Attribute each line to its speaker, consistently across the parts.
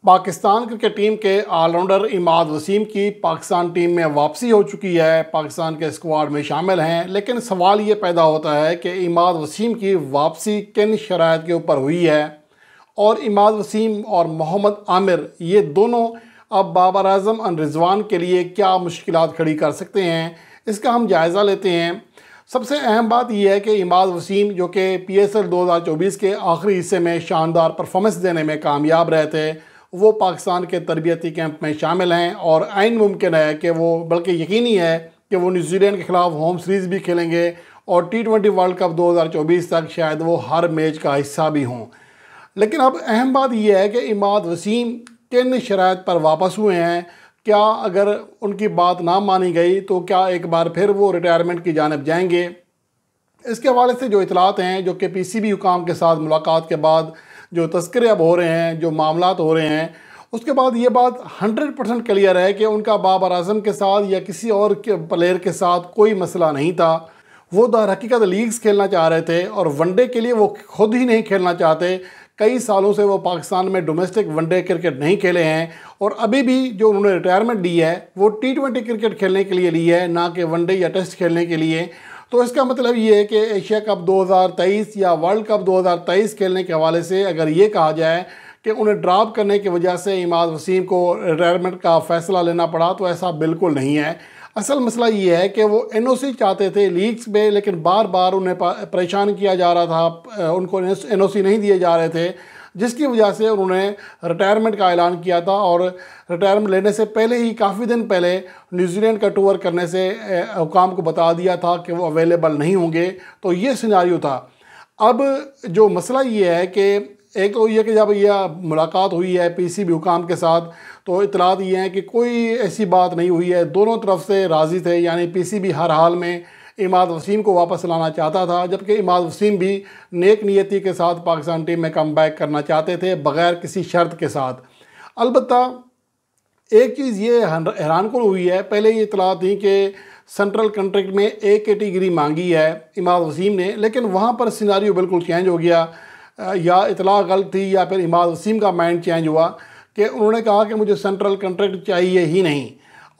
Speaker 1: Pakistan cricket team के allrounder Imad Wasim की Pakistan team में वापसी हो चुकी है, पाकिस्तान के स्क्वाड में शामिल हैं। लेकिन सवाल ये पैदा होता है कि इमाद वसीम की वापसी किन शराइत के ऊपर हुई है और इमाद वसीम और मोहम्मद आमिर ये दोनों अब बाबर आजम और रिजवान के लिए क्या मुश्किलात खड़ी कर सकते हैं, इसका हम जायज़ा लेते हैं। सबसे अहम बात यह है कि इमाद वसीम जो कि PSL 2024 के आखिरी हिस्से में शानदार परफॉर्मेंस देने में कामयाब रहे थे, वो पाकिस्तान के तरबियती कैंप में शामिल हैं और आइन मुमकिन है कि वो, बल्कि यकीनी है कि वो न्यूजीलैंड के ख़िलाफ़ होम सीरीज़ भी खेलेंगे और T20 वर्ल्ड कप 2024 तक शायद वो हर मैच का हिस्सा भी हों। लेकिन अब अहम बात यह है कि इमाद वसीम किन शराइत पर वापस हुए हैं। क्या अगर उनकी बात ना मानी गई तो क्या एक बार फिर वो रिटायरमेंट की जानिब जाएंगे? इसके हवाले से जो इतलात हैं, जो कि PCB हुकाम के साथ मुलाकात के बाद जो तस्करे अब हो रहे हैं, जो मामलात हो रहे हैं, उसके बाद ये बात 100% क्लियर है कि उनका बाबर आजम के साथ या किसी और के प्लेयर के साथ कोई मसला नहीं था। वो दर हकीकत लीग्स खेलना चाह रहे थे और वनडे के लिए वो खुद ही नहीं खेलना चाहते। कई सालों से वो पाकिस्तान में डोमेस्टिक वनडे क्रिकेट नहीं खेले हैं और अभी भी जो उन्होंने रिटायरमेंट ली है वो T20 क्रिकेट खेलने के लिए ली है, ना कि वनडे या टेस्ट खेलने के लिए। तो इसका मतलब ये है कि एशिया कप 2023 या वर्ल्ड कप 2023 खेलने के हवाले से अगर ये कहा जाए कि उन्हें ड्रॉप करने की वजह से इमाद वसीम को रिटायरमेंट का फ़ैसला लेना पड़ा, तो ऐसा बिल्कुल नहीं है। असल मसला ये है कि वो NOC चाहते थे लीग्स में, लेकिन बार बार उन्हें परेशान किया जा रहा था, उनको NOC नहीं दिए जा रहे थे, जिसकी वजह से उन्होंने रिटायरमेंट का ऐलान किया था। और रिटायरमेंट लेने से पहले ही, काफ़ी दिन पहले, न्यूजीलैंड का टूर करने से हुकाम को बता दिया था कि वो अवेलेबल नहीं होंगे। तो ये सिनारियो था। अब जो मसला ये है कि एक तो ये कि जब यह मुलाकात हुई है PCB हुकाम के साथ, तो इतलात ये हैं कि कोई ऐसी बात नहीं हुई है, दोनों तरफ से राज़ी थे। यानी PCB हर हाल में इमाद वसीम को वापस लाना चाहता था, जबकि इमाद वसीम भी नेक नियति के साथ पाकिस्तान टीम में कम बैक करना चाहते थे बग़ैर किसी शर्त के साथ। अलबत्ता एक चीज़ ये हैरानकुन हुई है, पहले ये इतलात थी कि सेंट्रल कॉन्ट्रैक्ट में A कैटेगरी मांगी है इमाद वसीम ने, लेकिन वहाँ पर सिनारियो बिल्कुल चेंज हो गया। या इतला गलत थी या फिर इमाद वसीम का माइंड चेंज हुआ कि उन्होंने कहा कि मुझे सेंट्रल कॉन्ट्रैक्ट चाहिए ही नहीं।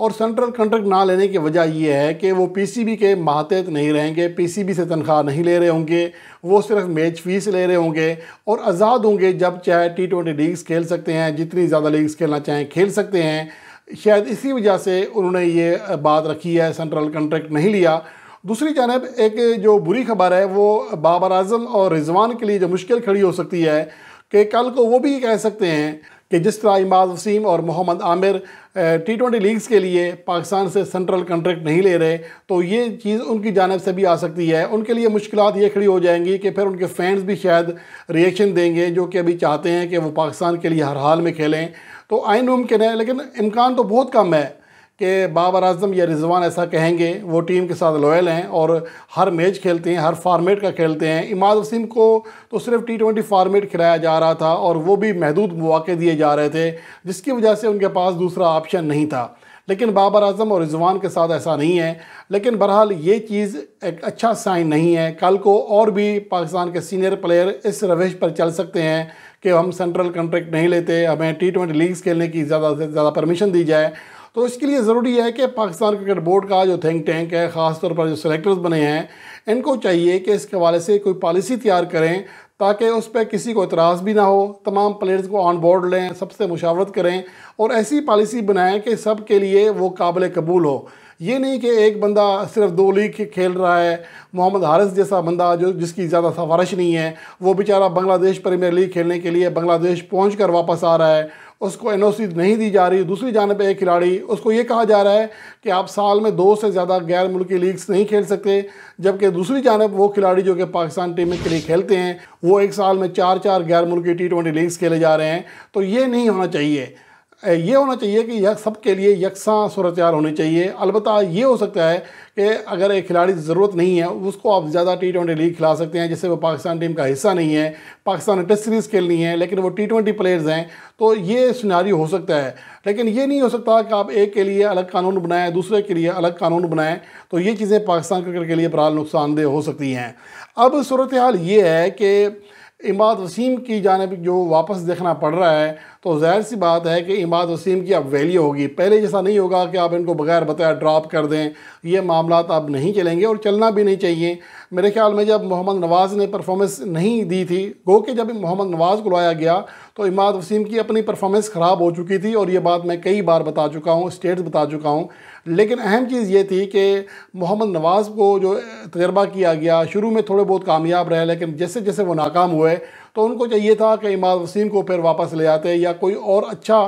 Speaker 1: और सेंट्रल कॉन्ट्रैक्ट ना लेने की वजह यह है कि वो PCB के मातहत नहीं रहेंगे, PCB से तनख्वाह नहीं ले रहे होंगे, वो सिर्फ मैच फ़ीस ले रहे होंगे और आज़ाद होंगे। जब चाहे T20 लीग्स खेल सकते हैं, जितनी ज़्यादा लीग्स खेलना चाहें खेल सकते हैं। शायद इसी वजह से उन्होंने ये बात रखी है, सेंट्रल कॉन्ट्रैक्ट नहीं लिया। दूसरी जानब एक जो बुरी खबर है वो बाबर आजम और रिजवान के लिए जो मुश्किल खड़ी हो सकती है कि कल को वो भी कह सकते हैं कि जिस तरह इमाद वसीम और मोहम्मद आमिर T20 लीग्स के लिए पाकिस्तान से सेंट्रल कॉन्ट्रैक्ट नहीं ले रहे, तो ये चीज़ उनकी जानिब से भी आ सकती है। उनके लिए मुश्किलात ये खड़ी हो जाएंगी कि फिर उनके फैंस भी शायद रिएक्शन देंगे, जो कि अभी चाहते हैं कि वो पाकिस्तान के लिए हर हाल में खेलें। तो आइन मुमकिन है, लेकिन इम्कान तो बहुत कम है कि बाबर आजम या रिजवान ऐसा कहेंगे। वो टीम के साथ लॉयल हैं और हर मैच खेलते हैं, हर फॉर्मेट का खेलते हैं। इमाद वसीम को तो सिर्फ T20 फॉर्मेट खिलाया जा रहा था और वो भी महदूद मौके दिए जा रहे थे, जिसकी वजह से उनके पास दूसरा ऑप्शन नहीं था। लेकिन बाबर आजम और रिजवान के साथ ऐसा नहीं है। लेकिन बहरहाल ये चीज़ एक अच्छा साइन नहीं है। कल को और भी पाकिस्तान के सीनियर प्लेयर इस रविश पर चल सकते हैं कि हम सेंट्रल कॉन्ट्रैक्ट नहीं लेते, हमें T20 लीग्स खेलने की ज़्यादा से ज़्यादा परमिशन दी जाए। तो इसके लिए ज़रूरी है कि पाकिस्तान क्रिकेट बोर्ड का जो थिंक टैंक है, ख़ास तौर पर जो सेलेक्टर्स बने हैं, इनको चाहिए कि इसके हवाले से कोई पॉलिसी तैयार करें ताकि उस पर किसी को इतराज़ भी ना हो। तमाम प्लेयर्स को ऑन बोर्ड लें, सबसे मुशावरत करें और ऐसी पॉलिसी बनाएं कि सब के लिए वो काबिल कबूल हो। ये नहीं कि एक बंदा सिर्फ 2 लीग खेल रहा है, मोहम्मद हारिस जैसा बंदा जो जिसकी ज़्यादा सिफारिश नहीं है, वो बेचारा बांग्लादेश प्रीमियर लीग खेलने के लिए बांग्लादेश पहुँच कर वापस आ रहा है, उसको NOC नहीं दी जा रही। दूसरी जानब एक खिलाड़ी, उसको ये कहा जा रहा है कि आप साल में 2 से ज़्यादा गैर मुल्की लीग्स नहीं खेल सकते, जबकि दूसरी जानब वो खिलाड़ी जो कि पाकिस्तान टीम के लिए खेलते हैं वो एक साल में 4-4 गैर मुल्की T20 लीग्स खेले जा रहे हैं। तो ये नहीं होना चाहिए। ये होना चाहिए कि यह सब के लिए यकसां सूरत हाल होनी चाहिए। अलबत्ता ये हो सकता है कि अगर एक खिलाड़ी की ज़रूरत नहीं है उसको आप ज़्यादा T20 लीग खिला सकते हैं, जिससे वो पाकिस्तान टीम का हिस्सा नहीं है, पाकिस्तान ने टेस्ट सीरीज़ खेलनी है लेकिन वो T20 प्लेयर्स हैं, तो ये सिनेरियो हो सकता है। लेकिन ये नहीं हो सकता कि आप एक के लिए अलग कानून बनाएं, दूसरे के लिए अलग कानून बनाएं। तो ये चीज़ें पाकिस्तान क्रिकेट के लिए बहरहाल नुकसानदेह हो सकती हैं। अब सूरत हाल ये है कि इमाद वसीम की जानिब जो वापस देखना पड़ रहा है, तो ज़ाहिर सी बात है कि इमाद वसीम की अब वैल्यू होगी। पहले जैसा नहीं होगा कि आप इनको बगैर बताया ड्रॉप कर दें, ये मामला अब नहीं चलेंगे और चलना भी नहीं चाहिए। मेरे ख्याल में जब मोहम्मद नवाज़ ने परफॉर्मेंस नहीं दी थी, गो कि जब मोहम्मद नवाज़ को लाया गया तो इमाद वसीम की अपनी परफॉर्मेंस ख़राब हो चुकी थी और ये बात मैं कई बार बता चुका हूँ, स्टेट्स बता चुका हूँ। लेकिन अहम चीज़ ये थी कि मोहम्मद नवाज़ को जो तजर्बा किया गया, शुरू में थोड़े बहुत कामयाब रहे, लेकिन जैसे जैसे वो नाकाम हुए तो उनको चाहिए था कि इमाद वसीम को फिर वापस ले आते या कोई और अच्छा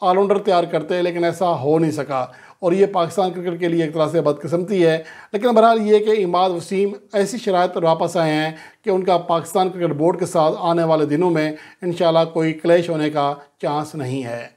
Speaker 1: ऑलराउंडर तैयार करते, लेकिन ऐसा हो नहीं सका और ये पाकिस्तान क्रिकेट के लिए एक तरह से बदकिस्मती है। लेकिन बहरहाल ये कि इमाद वसीम ऐसी शराइत पर वापस आए हैं कि उनका पाकिस्तान क्रिकेट बोर्ड के साथ आने वाले दिनों में इंशाल्लाह कोई क्लैश होने का चांस नहीं है।